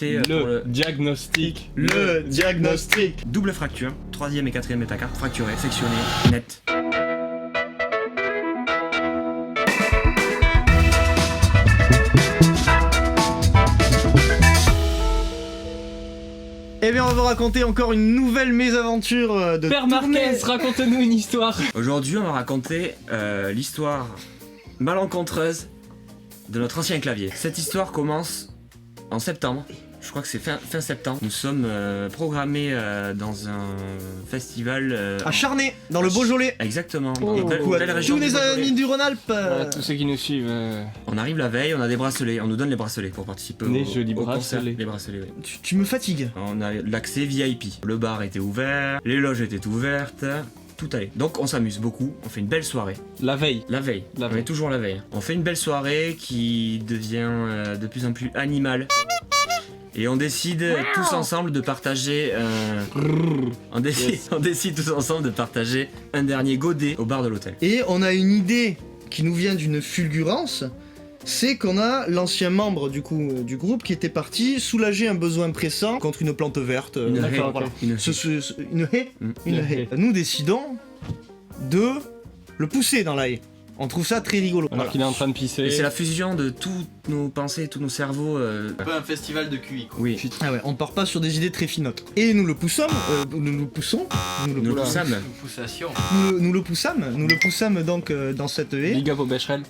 Le diagnostic. Le diagnostic. Double fracture, 3e et 4e métacarpe, fracturé, sectionné, net. Eh bien, on va vous raconter encore une nouvelle mésaventure de Père tournée. Marquez, raconte-nous une histoire. Aujourd'hui, on va raconter l'histoire malencontreuse de notre ancien clavier. Cette histoire commence en septembre. Je crois que c'est fin septembre. Nous sommes programmés dans un festival À Charnay, dans le Beaujolais. Exactement. Dans Oh. une belle région Tous du les Beaujolais. amis du Rhône-Alpes. Voilà, tous ceux qui nous suivent. On arrive la veille, on a des bracelets, on nous donne les bracelets pour participer Les au jolis concert. bracelets. Les bracelets, oui. Tu me fatigues. On a l'accès VIP. Le bar était ouvert, les loges étaient ouvertes, tout allait. Donc on s'amuse beaucoup, on fait une belle soirée. La veille. La veille, La on veille. est toujours la veille. On fait une belle soirée qui devient de plus en plus animale. Et on décide tous ensemble de partager on décide tous ensemble de partager un dernier godet au bar de l'hôtel. Et on a une idée qui nous vient d'une fulgurance. C'est qu'on a l'ancien membre du groupe qui était parti soulager un besoin pressant contre une plante verte. Une haie. d'accord, voilà. ok. Une haie. Une haie. Mm. Une Une haie. Nous décidons de le pousser dans la haie. On trouve ça très rigolo. Alors Voilà. qu'il est en train de pisser. Et c'est la fusion de toutes nos pensées, tous nos cerveaux. Un peu un festival de QI quoi. Oui, Ah ouais, on part pas sur des idées très finottes. Et nous le poussons, nous le poussons, nous le poussâmes. Une poussation. nous le poussâmes donc dans cette haie. Big up au Becherel.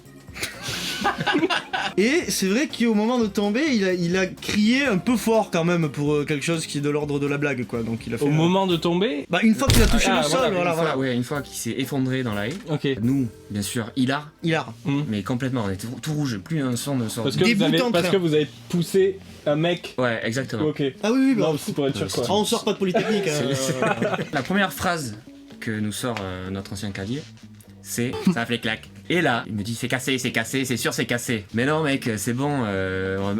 Et c'est vrai qu'au moment de tomber, il a crié un peu fort quand même pour quelque chose qui est de l'ordre de la blague quoi. Donc il a fait. Au moment de tomber. Bah une fois qu'il a touché Ah, le sol, voilà, voilà. Une fois qu'il s'est effondré dans la haie, Ok. nous, bien sûr, hilar, Il a. mais complètement, on était tout rouge, plus un son ne sort. Parce que, Débutant parce train. que vous avez poussé un mec. Ouais, exactement. Ok. Ah oui, bah. Non, c'est pour être sûr Ah, quoi. on sort pas de Polytechnique. La première phrase que nous sort notre ancien clavier, c'est ça a fait clac. Et là, il me dit c'est cassé, c'est sûr c'est cassé. Mais non mec, c'est bon,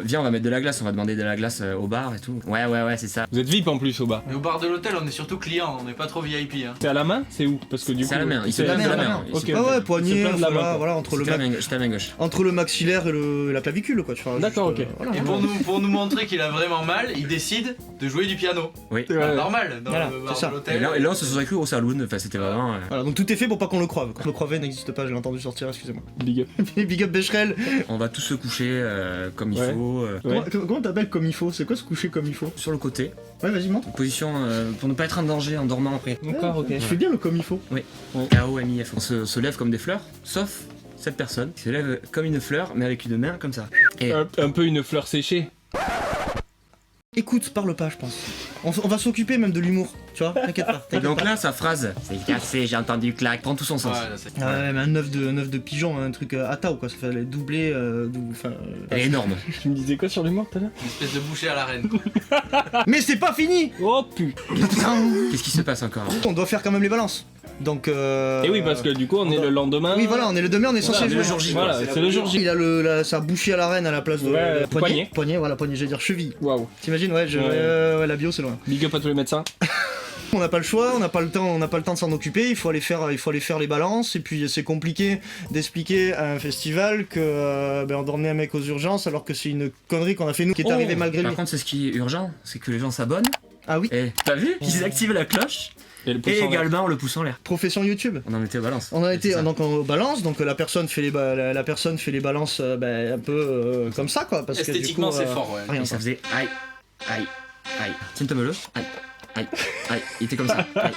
viens on va mettre de la glace, on va demander de la glace au bar et tout. Ouais c'est ça. Vous êtes VIP en plus au bar. Mais au bar de l'hôtel, on est surtout client, on n'est pas trop VIP. Hein. C'est à la main? C'est où? Parce que du coup. C'est à la main, il se c'est plaint de la main, main. Ok. Ah ouais, C'est poignet, plein de la main, voilà, quoi. voilà, C'était à la main gauche. entre le maxillaire et la clavicule quoi, tu vois. D'accord, juste, ok. voilà, Et pour nous montrer qu'il a vraiment mal, il décide de jouer du piano. Oui. Ouais. Normal, dans Voilà, le bar c'est ça. de l'hôtel. Et là on se serait cru au saloon, enfin c'était vraiment. Voilà, donc tout est fait pour pas qu'on le croive. Le croiver n'existe pas, j'ai entendu sortir, excusez-moi. Big up. Big up Becherel. On va tous se coucher comme il Ouais. faut, Ouais. Comment t'appelles comme il faut? C'est quoi se coucher comme il faut? sur le côté. Ouais, vas-y, montre. Position pour ne pas être en danger en dormant après. D'accord, ok. Je fais bien le comme il faut. K-O-M-I-F. On se lève comme des fleurs, sauf cette personne qui se lève comme une fleur, mais avec une main comme ça. Et Un peu une fleur séchée. Écoute, parle pas, je pense. On va s'occuper même de l'humour, tu vois, t'inquiète pas. et t'inquiète donc pas. là, sa phrase, c'est cassé, j'ai entendu clac, prend tout son sens. Ouais, là, c'est- Ah ouais, mais un œuf de pigeon, un truc à tao quoi, ça fait doubler, enfin. Elle est énorme. Tu me disais quoi sur l'humour tout à l'heure? une espèce de bouchée à la reine. Mais c'est pas fini. Oh putain. Qu'est-ce qui se passe encore? On doit faire quand même les balances. Donc. Et oui, parce que du coup, on est le lendemain. Oui, voilà, on est le demain, on est censé Voilà, jouer. le jour J. Voilà, c'est le jour J. Il a sa bouchée à la reine à la place de Ouais, poignet. Poignet, voilà, poignet, j'allais dire cheville. Waouh. T'imagines, ouais, ouais, la bio c'est loin. Big up à tous les médecins. On n'a pas le choix, on n'a pas le temps de s'en occuper, il faut aller faire les balances, et puis c'est compliqué d'expliquer à un festival que on doit emmener un mec aux urgences alors que c'est une connerie qu'on a fait nous qui est arrivé malgré lui. Par contre, c'est ce qui est urgent, c'est que les gens s'abonnent. Ah oui, Et t'as vu? Qu'ils activent la cloche. Et le Et pouce en l'air. également le pouce en l'air. profession YouTube. On en était aux balances. On a été C'est ça. donc en balance, donc la personne fait la personne fait les balances un peu comme ça quoi, parce que du Esthétiquement, coup, c'est fort, ouais. rien, Et ça quoi. faisait aïe, aïe, aïe. Tiens-toi-le. Aïe, aïe, aïe. Il était comme ça. Aïe.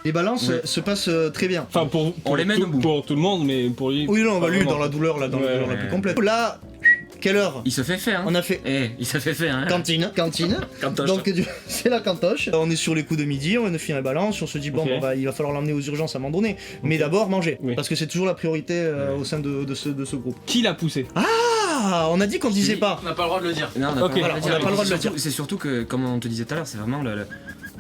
Les balances Ouais. se passent très bien. Enfin, pour les met tout, debout. pour tout le monde, mais pour lui. Oui non, bah lui vraiment. dans la douleur là, dans la Ouais, douleur la ouais. plus complète. Là, quelle heure? Il se fait faire, hein. On a fait Il se fait faire, hein. cantine. Cantoche. Donc c'est la cantoche. On est sur les coups de midi, on a fait la balance, on se dit bon, Ok. il va falloir l'emmener aux urgences à un moment donné. Mais d'abord manger, Oui. parce que c'est toujours la priorité au sein de ce groupe. Qui l'a poussé? Ah, on a dit qu'on disait pas. On n'a pas le droit de le dire. Non, on n'a Ok, pas, voilà, le on n'a pas le droit de le dire. C'est surtout que, comme on te disait tout à l'heure, c'est vraiment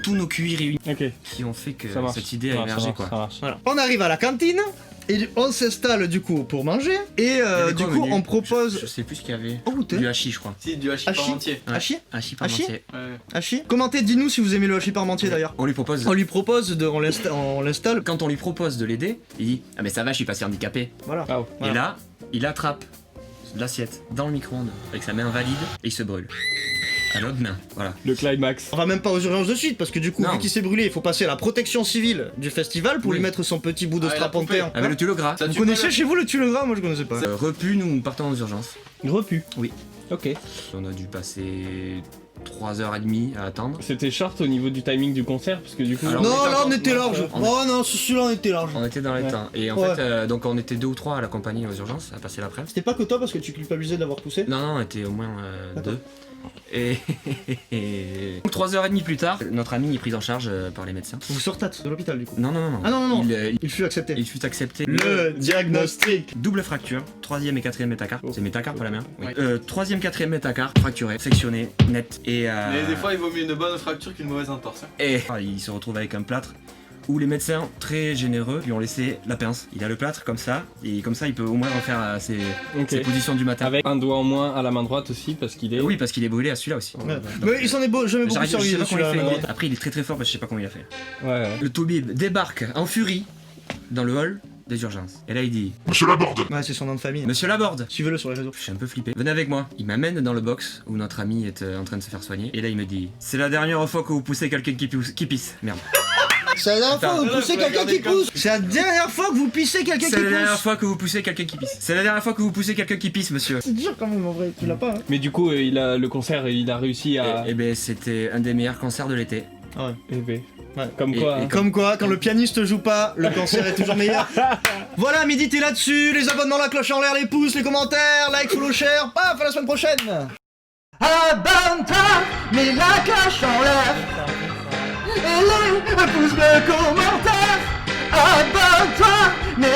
tous nos QI réunis Ok, qui ont fait que ça marche. cette idée a Ouais, émergé, ça quoi. marche, ça marche. Voilà. On arrive à la cantine et on s'installe du coup pour manger et Il y avait du quoi au coup menu on propose. Je sais plus ce qu'il y avait. Oh goûter. Du hachis, je crois. Si, du hachis Hachis. parmentier. Ouais. Hachis Hachis Hachis parmentier. Ouais. Hachis. Commentez, dis-nous si vous aimez le hachis parmentier d'ailleurs. On lui propose. On lui propose on l'installe. Quand on lui propose de l'aider, il dit ah mais ça va, je suis pas si handicapé. Voilà. Ah, Voilà. Et là, il attrape l'assiette dans le micro-ondes avec sa main valide et il se brûle. à notre main. Voilà. Le climax. On va même pas aux urgences de suite parce que du coup, Non. vu qu'il s'est brûlé, il faut passer à la protection civile du festival pour Oui. lui mettre son petit bout de Ah, et la strap en poupée. terre. Avec le tuyau gras. Ça Vous tue connaissez pas, chez vous le tuilegras? Moi je connaissais pas. Repu, nous partons aux urgences. Repu. Oui. Ok. On a dû passer 3h30 à attendre. C'était short au niveau du timing du concert parce que du coup. Alors, Non, on était là on encore- était large. on- Oh non, celui-là on était large. On était dans les Ouais. temps. Et en Ouais. fait, donc on était 2 ou 3 à l'accompagner aux urgences, à passer l'après-midi. C'était pas que toi parce que tu culpabilisais d'avoir poussé. Non, non, on était au moins D'accord. 2. Et 3h30 plus tard, notre ami est pris en charge par les médecins. Vous sortâtes de l'hôpital du coup. Non, non, non, non. Ah non, non, non. Il Il fut accepté. fut accepté. Le diagnostic. Double fracture, 3ème et 4ème métacarpe. Oh. C'est métacarpe, pas la main. Oui. Ouais. 3ème, 4ème métacarpe, fracturé, sectionné, net. Et, Mais des fois, il vaut mieux une bonne fracture qu'une mauvaise entorse. Hein. et il se retrouve avec un plâtre où les médecins, très généreux, lui ont laissé la pince. Il a le plâtre comme ça, et comme ça, il peut au moins refaire Ok. ses positions du matin. Avec un doigt en moins à la main droite aussi parce qu'il est. Oui, parce qu'il est brûlé à celui-là aussi. Ouais. Mais il s'en est jamais beaucoup J'arrive- je servi sais pas dessus comment il là. fait. Après, il est très très fort, parce que je sais pas comment il a fait. Ouais, ouais. Le Toubib débarque en furie dans le hall des urgences. Et là, il dit Ouais, c'est son nom de famille. Monsieur Laborde. Suivez-le sur les réseaux. Je suis un peu flippé. Venez avec moi. Il m'amène dans le box où notre ami est en train de se faire soigner. Et là, il me dit c'est la dernière fois que vous poussez quelqu'un qui pisse. Merde. C'est la dernière fois que vous poussez quelqu'un qui pousse. C'est la dernière fois que vous pissez quelqu'un qui C'est la dernière pousse. fois que vous poussez quelqu'un qui pisse. C'est la dernière fois que vous poussez quelqu'un qui pisse, monsieur. C'est dur quand même en vrai. Tu l'as pas. Hein. Mais du coup, le concert, il a réussi à. Et ben, c'était un des meilleurs concerts de l'été. Ah ouais. Eh ben, Ouais. Comme Et- quoi. et hein. Comme quoi, quand le pianiste joue pas, le concert est toujours meilleur. Voilà, méditez là-dessus, les abonnements, la cloche en l'air, les pouces, les commentaires, like, follow, share, paf, à la semaine prochaine. Abonne-toi, mets la cloche en l'air, et les pouces, le commentaire. Abonne-toi, mets